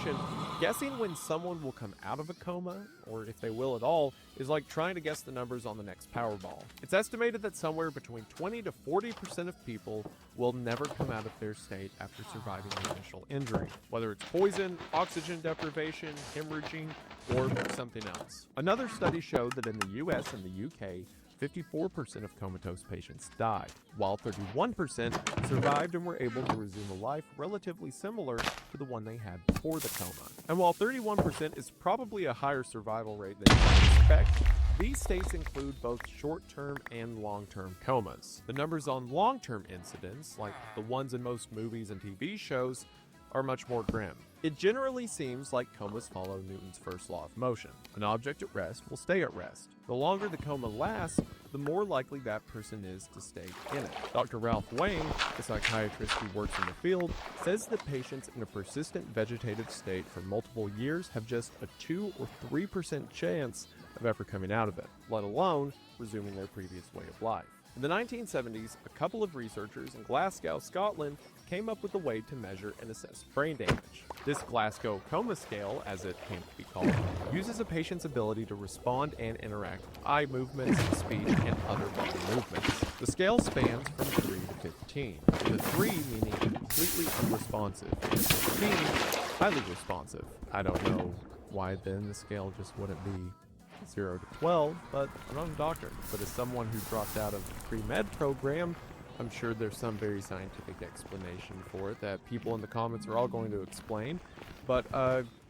mentioned, guessing when someone will come out of a coma, or if they will at all, is like trying to guess the numbers on the next Powerball. It's estimated that somewhere between 20 to 40% of people will never come out of their state after surviving an initial injury, whether it's poison, oxygen deprivation, hemorrhaging, or something else. Another study showed that in the US and the UK, 54% of comatose patients died, while 31% survived and were able to resume a life relatively similar to the one they had before the coma. And while 31% is probably a higher survival rate than you might expect, these states include both short-term and long-term comas. The numbers on long-term incidents, like the ones in most movies and TV shows, are much more grim. It generally seems like comas follow Newton's first law of motion. An object at rest will stay at rest. The longer the coma lasts, the more likely that person is to stay in it. Dr. Ralph Wayne, a psychiatrist who works in the field, says that patients in a persistent vegetative state for multiple years have just a 2 or 3% chance of ever coming out of it, let alone resuming their previous way of life. In the 1970s, a couple of researchers in Glasgow, Scotland, came up with a way to measure and assess brain damage. This Glasgow Coma Scale, as it came to be called, uses a patient's ability to respond and interact with eye movements, speech, and other body movements. The scale spans from 3 to 15, with a 3 meaning completely unresponsive, and 15 highly responsive. I don't know why then the scale just wouldn't be 0 to 12, but I'm not a doctor. But as someone who dropped out of the pre-med program, I'm sure there's some very scientific explanation for it that people in the comments are all going to explain. But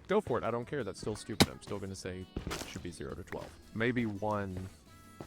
go for it. I don't care. That's still stupid. I'm still going to say it should be 0 to 12. Maybe 1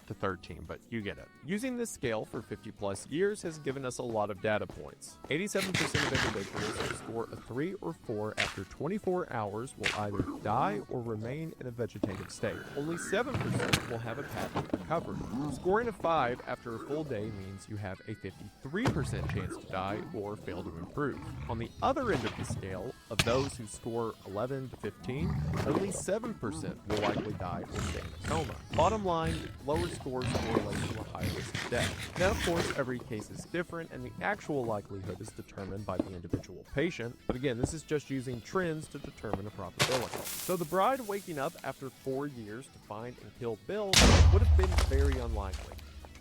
to 13, but you get it. Using this scale for 50 plus years has given us a lot of data points. 87% of individuals who score a 3 or 4 after 24 hours will either die or remain in a vegetative state. Only 7% will have a path of recovery. Scoring a 5 after a full day means you have a 53% chance to die or fail to improve. On the other end of the scale, of those who score 11 to 15, only 7% will likely die or stay in a coma. Bottom line, lower scores correlate to a higher risk of death. Now, of course, every case is different, and the actual likelihood is determined by the individual patient. But again, this is just using trends to determine a probability. So the bride waking up after 4 years to find and kill Bill would have been very unlikely.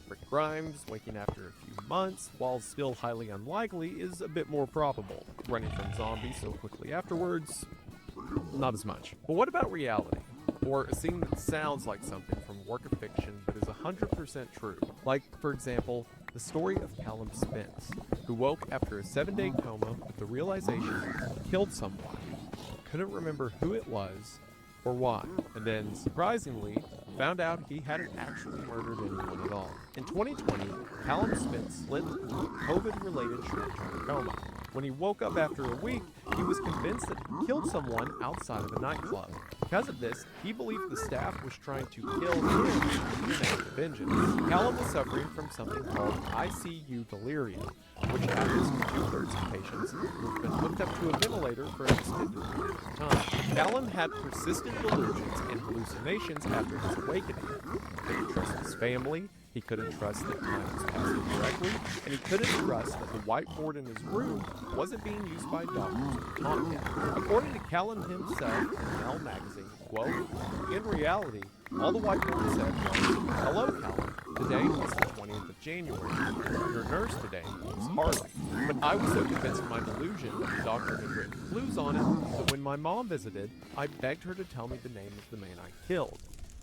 Rick Grimes waking after a few months, while still highly unlikely, is a bit more probable. Running from zombies so quickly afterwards, not as much. But what about reality? Or a scene that sounds like something from a work of fiction but is 100% true. Like, for example, the story of Callum Spence, who woke after a 7-day coma with the realization he killed someone, couldn't remember who it was or why, and then, surprisingly, found out he hadn't actually murdered anyone at all. In 2020, Callum Spence slipped into a COVID-related short-term coma. When he woke up after a week, he was convinced that he killed someone outside of a nightclub. Because of this, he believed the staff was trying to kill him in an act of vengeance. Callum was suffering from something called ICU delirium, which happens to 2/3 of patients who've been hooked up to a ventilator for an extended period of time. Callum had persistent delusions and hallucinations after his awakening. He couldn't trust his family, he couldn't trust that time was passing correctly, and he couldn't trust that the whiteboard in his room wasn't being used by doctors to taunt him. According to Callum himself in Elle magazine, quote, "In reality, all the whiteboard said was, 'Hello, Callum. Today is the 20th of January. Your nurse today was Harley.' But I was so convinced of my delusion that the doctor had written clues on it that when my mom visited, I begged her to tell me the name of the man I killed.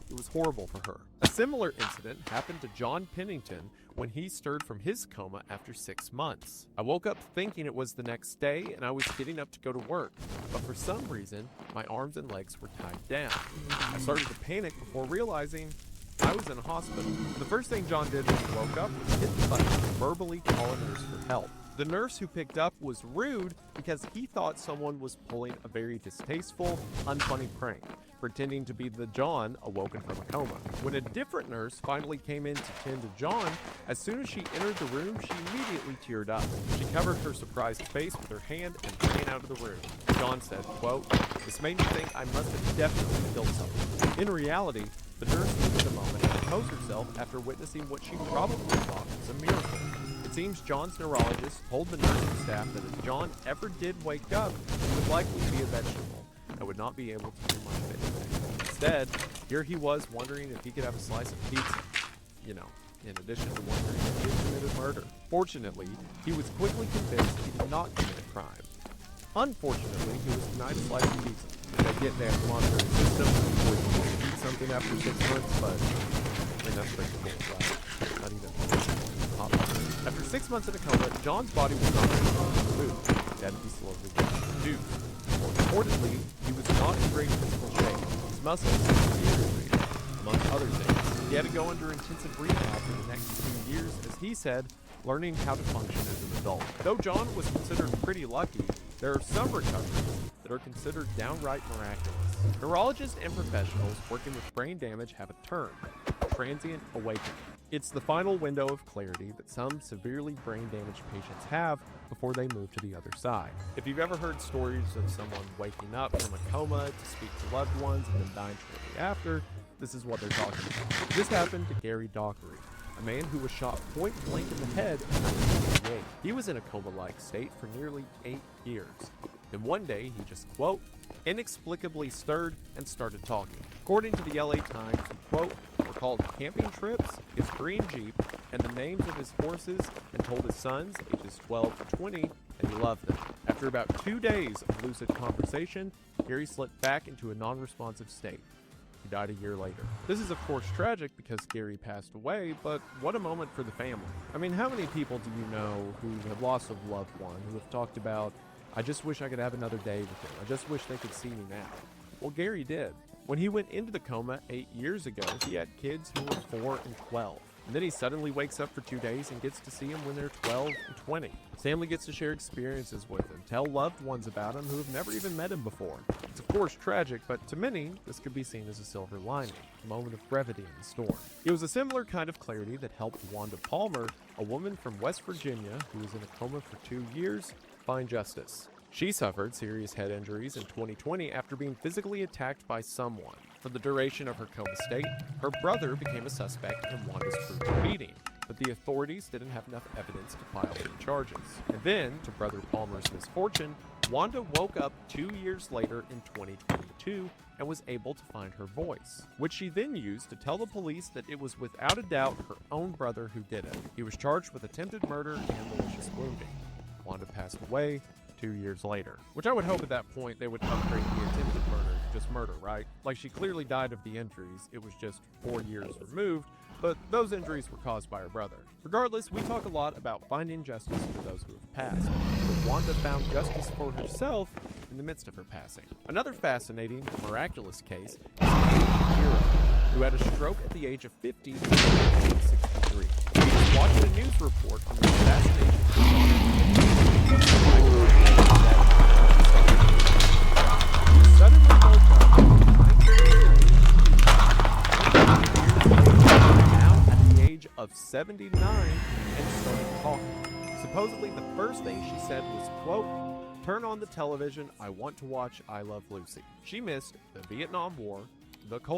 It was horrible for her." A similar incident happened to John Pennington when he stirred from his coma after 6 months. "I woke up thinking it was the next day and I was getting up to go to work, but for some reason, my arms and legs were tied down. I started to panic before realizing I was in a hospital. The first thing John did when he woke up was hit the button to verbally call a nurse for help. The nurse who picked up was rude because he thought someone was pulling a very distasteful, unfunny prank, pretending to be the John awoken from a coma. When a different nurse finally came in to tend to John, as soon as she entered the room, she immediately teared up. She covered her surprised face with her hand and ran out of the room. John said, quote, "This made me think I must have definitely killed someone." In reality, the nurse needed a moment to compose herself after witnessing what she probably thought was a miracle. It seems John's neurologist told the nursing staff that if John ever did wake up, he would likely be a vegetable, and would not be able to do much of anything. Instead, here he was wondering if he could have a slice of pizza. You know, in addition to wondering if he had committed murder. Fortunately, he was quickly convinced he did not commit a crime. Unfortunately, he was denied a slice of pizza. They get there to monitor his system before he can eat something after 6 months, but I mean, that's pretty cool, right? Not even hot. After 6 months in a coma, John's body was not removed. He had to be slowly reduced. More importantly, he was not in great physical shape. His muscles deteriorated, among other things. He had to go under intensive rehab for the next 2 years, as he said, learning how to function as an adult. Though John was considered pretty lucky, there are some recoveries that are considered downright miraculous. Neurologists and professionals working with brain damage have a term: transient awakening. It's the final window of clarity that some severely brain damaged patients have before they move to the other side. If you've ever heard stories of someone waking up from a coma to speak to loved ones and then dying shortly after, this is what they're talking about. This happened to Gary Dockery, a man who was shot point blank in the head in 1988. He was in a coma-like state for nearly 8 years. Then one day, he just, quote, inexplicably stirred and started talking. According to the LA Times, he, quote, recalled camping trips, his green Jeep, and the names of his horses, and told his sons, ages 12 to 20, that he loved them. After about 2 days of lucid conversation, Gary slipped back into a non-responsive state. He died a year later. This is of course tragic because Gary passed away, but what a moment for the family. I mean, how many people do you know who have lost a loved one, who have talked about, I just wish I could have another day with him. I just wish they could see me now. Well, Gary did. When he went into the coma 8 years ago, he had kids who were 4 and 12. And then he suddenly wakes up for 2 days and gets to see them when they're 12 and 20. His family gets to share experiences with him, tell loved ones about him who have never even met him before. It's of course tragic, but to many, this could be seen as a silver lining, a moment of brevity in the storm. It was a similar kind of clarity that helped Wanda Palmer, a woman from West Virginia who was in a coma for 2 years, find justice. She suffered serious head injuries in 2020 after being physically attacked by someone. For the duration of her coma state, her brother became a suspect in Wanda's brutal beating, but the authorities didn't have enough evidence to file any charges. And then, to Brother Palmer's misfortune, Wanda woke up 2 years later in 2022 and was able to find her voice, which she then used to tell the police that it was without a doubt her own brother who did it. He was charged with attempted murder and malicious wounding. Wanda passed away 2 years later. Which I would hope at that point they would upgrade the attempted murder to just murder, right? Like, she clearly died of the injuries, it was just 4 years removed, but those injuries were caused by her brother. Regardless, we talk a lot about finding justice for those who have passed, but Wanda found justice for herself in the midst of her passing. Another fascinating, miraculous case is Hero, who had a stroke at the age of 50 in 1963. He was watching a news report on the assassination suddenly woke up now at the age of 79 and started talking. Supposedly the first thing she said was, quote, turn on the television, I want to watch I Love Lucy. She missed the Vietnam War, the Cold